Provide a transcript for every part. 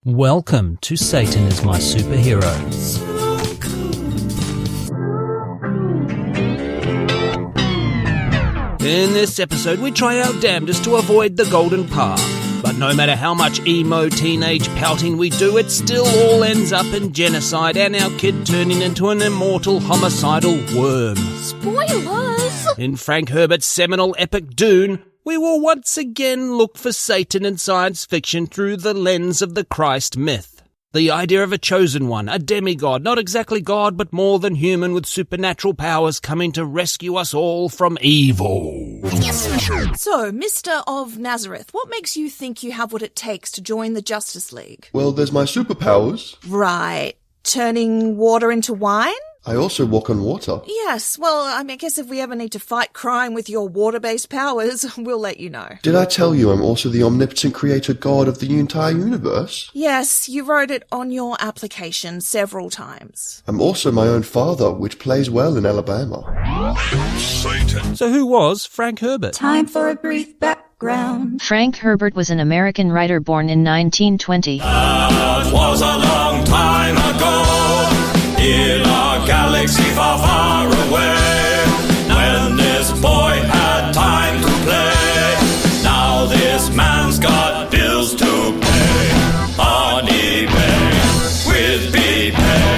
Welcome to Satan is My Superhero. In this episode, we try our damnedest to avoid the golden path. But no matter how much emo teenage pouting we do, it still all ends up in genocide and our kid turning into an immortal homicidal worm. Spoilers! In Frank Herbert's seminal epic Dune, we will once again look for Satan in science fiction through the lens of the Christ myth. The idea of a chosen one, a demigod, not exactly God, but more than human with supernatural powers coming to rescue us all from evil. So, Mr. of Nazareth, what makes you think you have what it takes to join the Justice League? Well, there's my superpowers. Right. Turning water into wine? I also walk on water. Yes, well, I guess if we ever need to fight crime with your water-based powers, we'll let you know. Did I tell you I'm also the omnipotent creator god of the entire universe? Yes, you wrote it on your application several times. I'm also my own father, which plays well in Alabama. Satan. So who was Frank Herbert? Time for a brief background. Frank Herbert was an American writer born in 1920. That was a long time ago, in a galaxy far, far away, when this boy had time to play. Now this man's got bills to pay, on eBay, with BPay.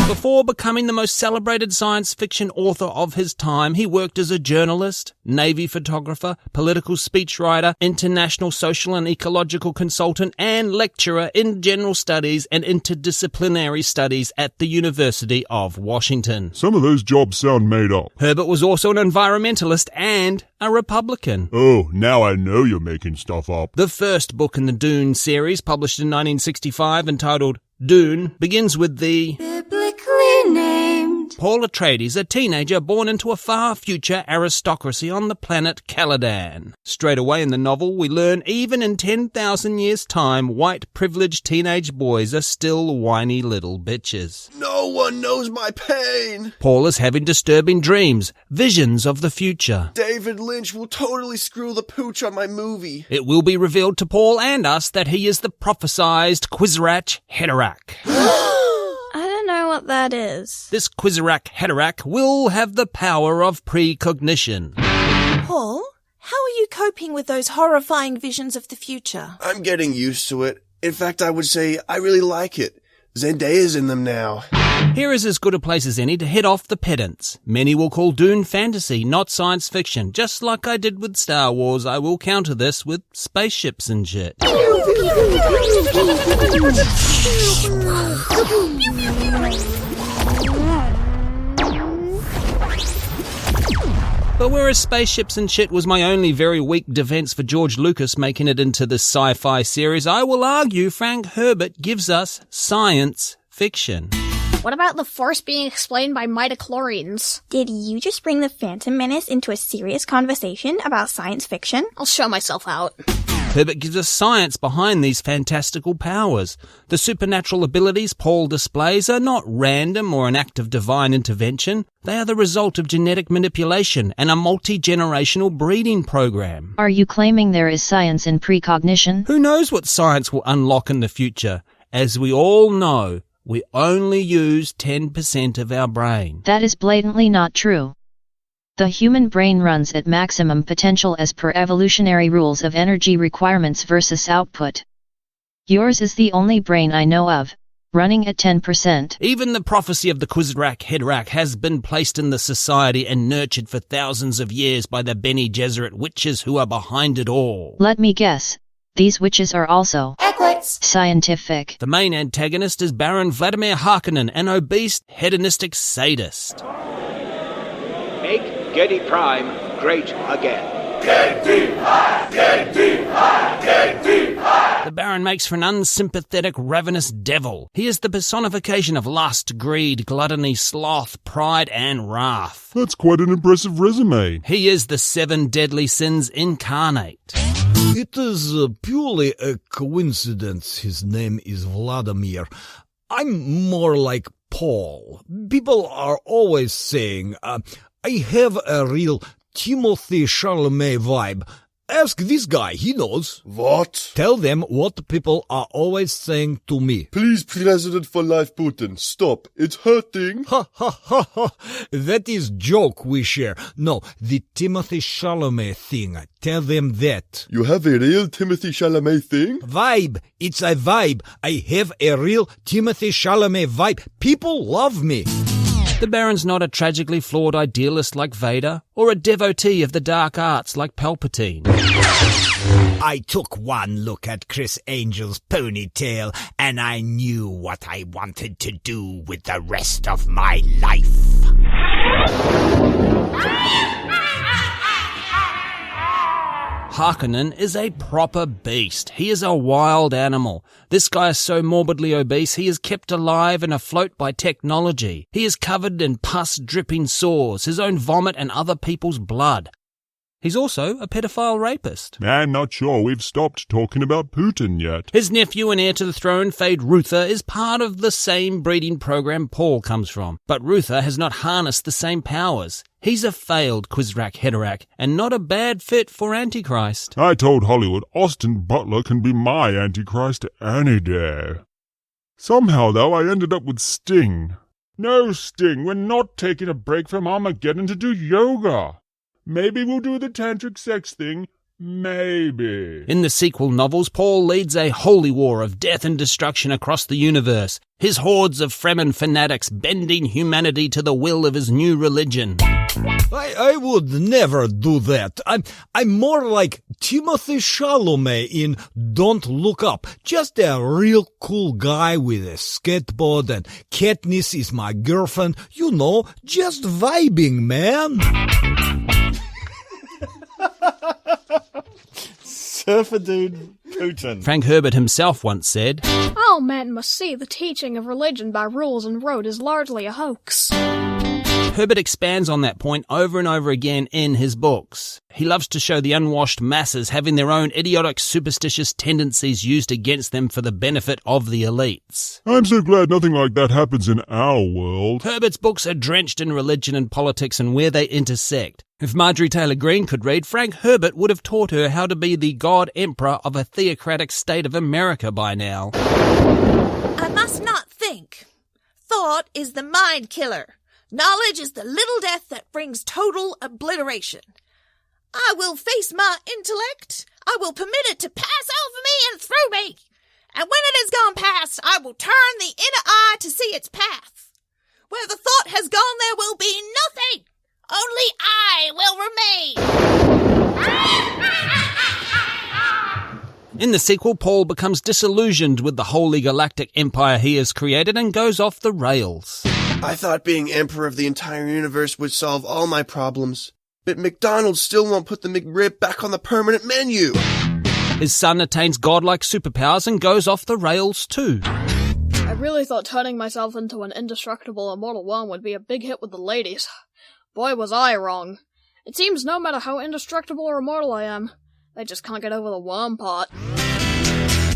Before becoming the most celebrated science fiction author of his time, he worked as a journalist, Navy photographer, political speechwriter, international social and ecological consultant, and lecturer in general studies and interdisciplinary studies at the University of Washington. Some of those jobs sound made up. Herbert was also an environmentalist and a Republican. Oh, now I know you're making stuff up. The first book in the Dune series, published in 1965, entitled Dune, begins with the Biblically named Paul Atreides, a teenager born into a far future aristocracy on the planet Caladan. Straight away in the novel, we learn even in 10,000 years' time, white privileged teenage boys are still whiny little bitches. No one knows my pain! Paul is having disturbing dreams, visions of the future. David Lynch will totally screw the pooch on my movie. It will be revealed to Paul and us that he is the prophesized Kwisatz Haderach. I don't know what that is. This Kwisatz Haderach will have the power of precognition. Paul, how are you coping with those horrifying visions of the future? I'm getting used to it. In fact, I would say I really like it. Zendaya's in them now. Here is as good a place as any to head off the pedants. Many will call Dune fantasy, not science fiction. Just like I did with Star Wars, I will counter this with spaceships and shit. But whereas spaceships and shit was my only very weak defense for George Lucas making it into the sci-fi series, I will argue Frank Herbert gives us science fiction. What about the Force being explained by midichlorians? Did you just bring the Phantom Menace into a serious conversation about science fiction? I'll show myself out. Herbert gives us science behind these fantastical powers. The supernatural abilities Paul displays are not random or an act of divine intervention. They are the result of genetic manipulation and a multi-generational breeding program. Are you claiming there is science in precognition? Who knows what science will unlock in the future? As we all know, we only use 10% of our brain. That is blatantly not true. The human brain runs at maximum potential as per evolutionary rules of energy requirements versus output. Yours is the only brain I know of, running at 10%. Even the prophecy of the Kwisatz Haderach has been placed in the society and nurtured for thousands of years by the Bene Gesserit witches who are behind it all. Let me guess. These witches are also scientific. The main antagonist is Baron Vladimir Harkkonnen, an obese, hedonistic sadist. Make Geidi Prime great again. The Baron makes for an unsympathetic, ravenous devil. He is the personification of lust, greed, gluttony, sloth, pride, and wrath. That's quite an impressive resume. He is the 7 deadly sins incarnate. It is purely a coincidence his name is Vladimir. I'm more like Paul. People are always saying, I have a real Timothée Chalamet vibe. Ask this guy, he knows. What? Tell them what people are always saying to me. Please, President for Life Putin, stop. It's hurting. Ha ha ha ha. That is joke we share. No, the Timothée Chalamet thing. Tell them that. You have a real Timothée Chalamet thing? Vibe. It's a vibe. I have a real Timothée Chalamet vibe. People love me. The Baron's not a tragically flawed idealist like Vader, or a devotee of the dark arts like Palpatine. I took one look at Chris Angel's ponytail, and I knew what I wanted to do with the rest of my life. Harkkonnen is a proper beast. He is a wild animal. This guy is so morbidly obese he is kept alive and afloat by technology. He is covered in pus-dripping sores, his own vomit and other people's blood. He's also a pedophile rapist. I'm not sure we've stopped talking about Putin yet. His nephew and heir to the throne, Feyd-Rautha, is part of the same breeding program Paul comes from. But Rautha has not harnessed the same powers. He's a failed Kwisatz Haderach, and not a bad fit for Antichrist. I told Hollywood Austin Butler can be my Antichrist any day. Somehow, though, I ended up with Sting. No, Sting, we're not taking a break from Armageddon to do yoga. Maybe we'll do the tantric sex thing. Maybe. In the sequel novels, Paul leads a holy war of death and destruction across the universe, his hordes of Freman fanatics bending humanity to the will of his new religion. I would never do that. I'm more like Timothée Chalamet in Don't Look Up. Just a real cool guy with a skateboard, and Katnis is my girlfriend. You know, just vibing, man. Surfer dude Putin. Frank Herbert himself once said, "All men must see the teaching of religion by rules and rote is largely a hoax." Herbert expands on that point over and over again in his books. He loves to show the unwashed masses having their own idiotic superstitious tendencies used against them for the benefit of the elites. I'm so glad nothing like that happens in our world. Herbert's books are drenched in religion and politics and where they intersect. If Marjorie Taylor Greene could read, Frank Herbert would have taught her how to be the God Emperor of a theocratic state of America by now. I must not think. Thought is the mind killer. Knowledge is the little death that brings total obliteration. I will face my intellect. I will permit it to pass over me and through me. And when it has gone past, I will turn the inner eye to see its path. Where the thought has gone, there will be nothing. Only I will remain. In the sequel, Paul becomes disillusioned with the holy galactic empire he has created and goes off the rails. I thought being emperor of the entire universe would solve all my problems. But McDonald's still won't put the McRib back on the permanent menu. His son attains godlike superpowers and goes off the rails too. I really thought turning myself into an indestructible immortal one would be a big hit with the ladies. Boy, was I wrong. It seems no matter how indestructible or immortal I am, they just can't get over the worm part.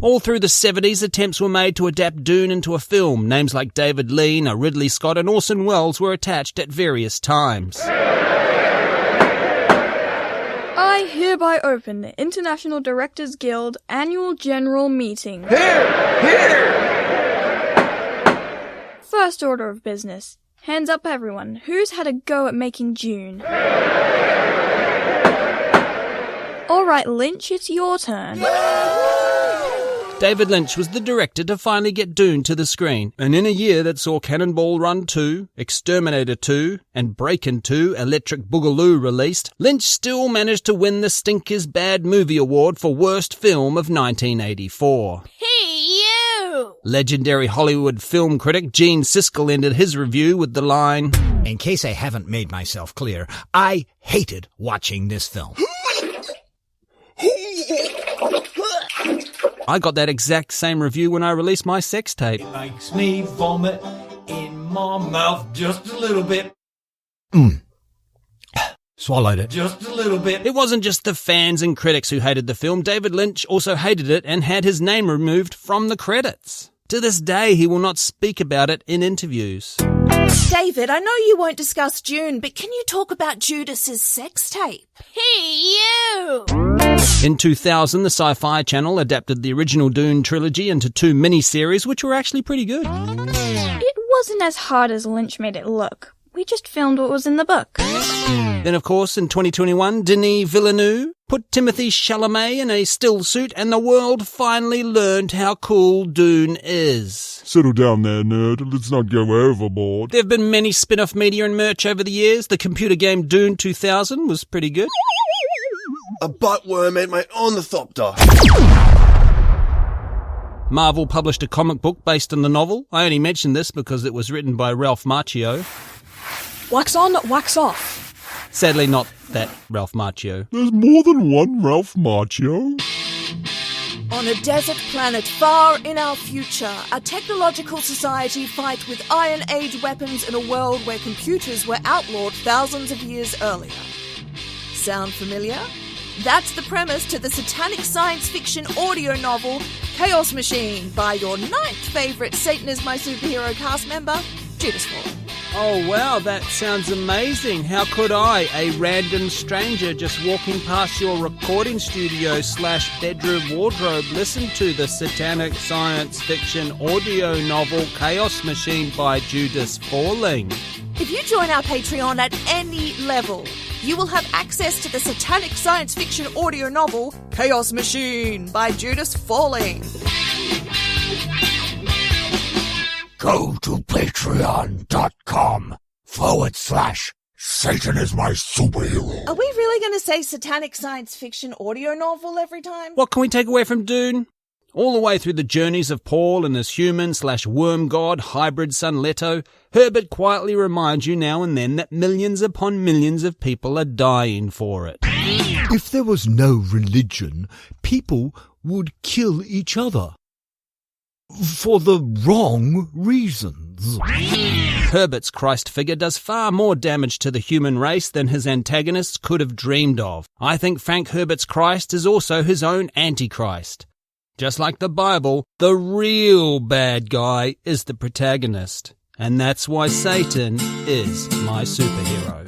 All through the 70s, attempts were made to adapt Dune into a film. Names like David Lean, Ridley Scott and Orson Welles were attached at various times. I hereby open the International Directors Guild Annual General Meeting. Here! Here! First order of business. Hands up everyone. Who's had a go at making Dune? Alright, Lynch, it's your turn. David Lynch was the director to finally get Dune to the screen, and in a year that saw Cannonball Run 2, Exterminator 2, and Breakin' 2, Electric Boogaloo released, Lynch still managed to win the Stinkers Bad Movie Award for Worst Film of 1984. Hey, you! Legendary Hollywood film critic Gene Siskel ended his review with the line, "In case I haven't made myself clear, I hated watching this film." I got that exact same review when I released my sex tape. It makes me vomit in my mouth just a little bit. Swallowed it. Just a little bit. It wasn't just the fans and critics who hated the film. David Lynch also hated it and had his name removed from the credits. To this day, he will not speak about it in interviews. David, I know you won't discuss Dune, but can you talk about Judas's sex tape? Hey, you! In 2000, the Sci-Fi Channel adapted the original Dune trilogy into 2 mini-series, which were actually pretty good. It wasn't as hard as Lynch made it look. We just filmed what was in the book. Then, of course, in 2021, Denis Villeneuve put Timothée Chalamet in a still suit, and the world finally learned how cool Dune is. Settle down there, nerd. Let's not go overboard. There have been many spin-off media and merch over the years. The computer game Dune 2000 was pretty good. A buttworm ate my ornithopter. Marvel published a comic book based on the novel. I only mention this because it was written by Ralph Macchio. Wax on, wax off. Sadly, not that Ralph Macchio. There's more than one Ralph Macchio. On a desert planet far in our future, a technological society fight with Iron Age weapons in a world where computers were outlawed thousands of years earlier. Sound familiar? That's the premise to the satanic science fiction audio novel Chaos Machine by your 9th favourite Satan is My Superhero cast member, Judas Fallen. Oh wow, that sounds amazing. How could I, a random stranger just walking past your recording studio / bedroom wardrobe, listen to the satanic science fiction audio novel Chaos Machine by Judas Falling? If you join our Patreon at any level, you will have access to the satanic science fiction audio novel Chaos Machine by Judas Falling. Go to patreon.com/Satan is my superhero. Are we really going to say satanic science fiction audio novel every time? What can we take away from Dune? All the way through the journeys of Paul and his human / worm god hybrid son Leto, Herbert quietly reminds you now and then that millions upon millions of people are dying for it. If there was no religion, people would kill each other. For the wrong reasons. Herbert's Christ figure does far more damage to the human race than his antagonists could have dreamed of. I think Frank Herbert's Christ is also his own Antichrist. Just like the Bible, the real bad guy is the protagonist. And that's why Satan is my superhero.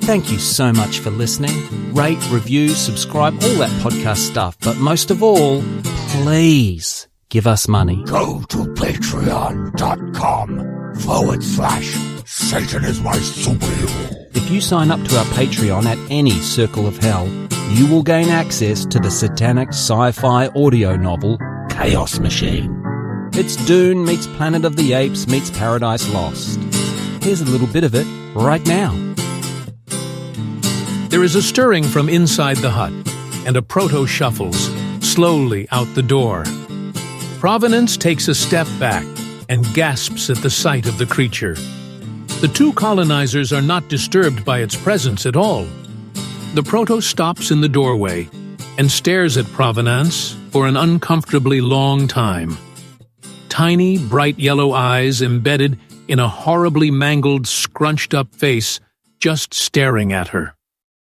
Thank you so much for listening. Rate, review, subscribe, all that podcast stuff. But most of all, please give us money. Go to patreon.com/Satan is my superhero. If you sign up to our Patreon at any Circle of Hell, you will gain access to the satanic sci-fi audio novel Chaos Machine. It's Dune meets Planet of the Apes meets Paradise Lost. Here's a little bit of it right now. There is a stirring from inside the hut, and a proto shuffles slowly out the door. Provenance takes a step back and gasps at the sight of the creature. The 2 colonizers are not disturbed by its presence at all. The proto stops in the doorway and stares at Provenance for an uncomfortably long time. Tiny, bright yellow eyes embedded in a horribly mangled, scrunched-up face just staring at her.